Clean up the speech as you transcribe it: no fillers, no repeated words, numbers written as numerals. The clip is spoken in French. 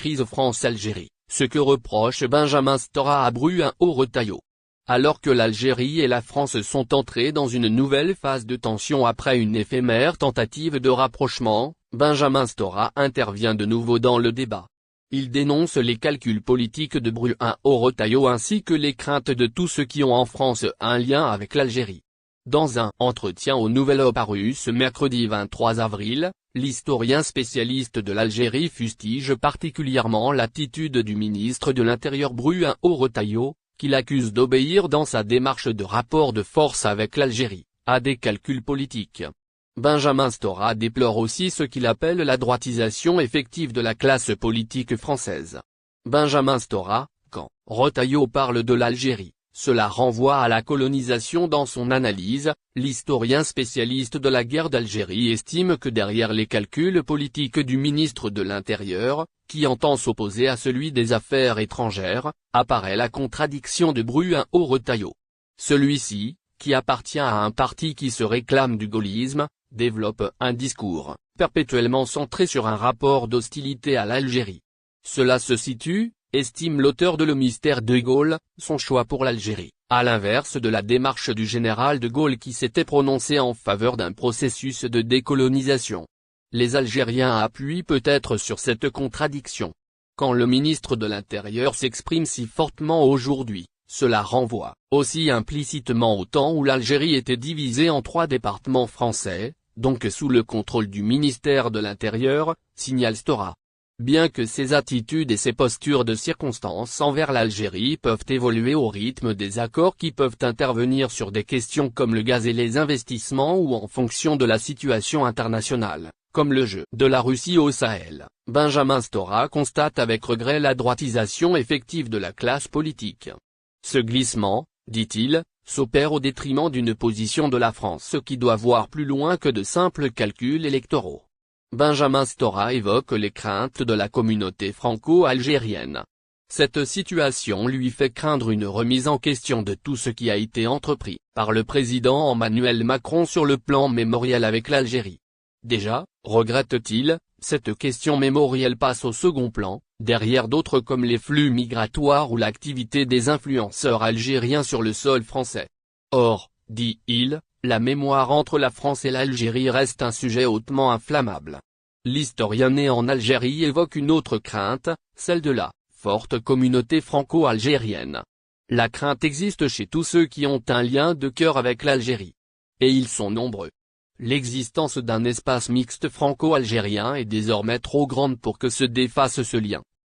crise France-Algérie, ce que reproche Benjamin Stora à Bruin-Haut-Retailleau. Alors que l'Algérie et la France sont entrées dans une nouvelle phase de tension après une éphémère tentative de rapprochement, Benjamin Stora intervient de nouveau dans le débat. Il dénonce les calculs politiques de Bruin-Haut-Retailleau ainsi que les craintes de tous ceux qui ont en France un lien avec l'Algérie. Dans un entretien au Nouvel Obs paru ce mercredi 23 avril, l'historien spécialiste de l'Algérie fustige particulièrement l'attitude du ministre de l'Intérieur Bruin-Haut-Retailleau, qu'il accuse d'obéir dans sa démarche de rapport de force avec l'Algérie, à des calculs politiques. Benjamin Stora déplore aussi ce qu'il appelle la droitisation effective de la classe politique française. Benjamin Stora, quand Retailleau parle de l'Algérie, cela renvoie à la colonisation dans son analyse. L'historien spécialiste de la guerre d'Algérie estime que derrière les calculs politiques du ministre de l'Intérieur, qui entend s'opposer à celui des Affaires étrangères, apparaît la contradiction de Bruin-Haut-Retailleau. Celui-ci, qui appartient à un parti qui se réclame du gaullisme, développe un discours perpétuellement centré sur un rapport d'hostilité à l'Algérie. Cela se situe, estime l'auteur de Le mystère de Gaulle, son choix pour l'Algérie, à l'inverse de la démarche du général de Gaulle qui s'était prononcé en faveur d'un processus de décolonisation. Les Algériens appuient peut-être sur cette contradiction. Quand le ministre de l'Intérieur s'exprime si fortement aujourd'hui, cela renvoie aussi implicitement au temps où l'Algérie était divisée en 3 départements français, donc sous le contrôle du ministère de l'Intérieur, signale Stora. Bien que ces attitudes et ces postures de circonstance envers l'Algérie peuvent évoluer au rythme des accords qui peuvent intervenir sur des questions comme le gaz et les investissements ou en fonction de la situation internationale, comme le jeu de la Russie au Sahel, Benjamin Stora constate avec regret la droitisation effective de la classe politique. Ce glissement, dit-il, s'opère au détriment d'une position de la France qui doit voir plus loin que de simples calculs électoraux. Benjamin Stora évoque les craintes de la communauté franco-algérienne. Cette situation lui fait craindre une remise en question de tout ce qui a été entrepris par le président Emmanuel Macron sur le plan mémoriel avec l'Algérie. Déjà, regrette-t-il, cette question mémorielle passe au second plan, derrière d'autres comme les flux migratoires ou l'activité des influenceurs algériens sur le sol français. Or, dit-il, la mémoire entre la France et l'Algérie reste un sujet hautement inflammable. L'historien né en Algérie évoque une autre crainte, celle de la forte communauté franco-algérienne. La crainte existe chez tous ceux qui ont un lien de cœur avec l'Algérie. Et ils sont nombreux. L'existence d'un espace mixte franco-algérien est désormais trop grande pour que se défasse ce lien.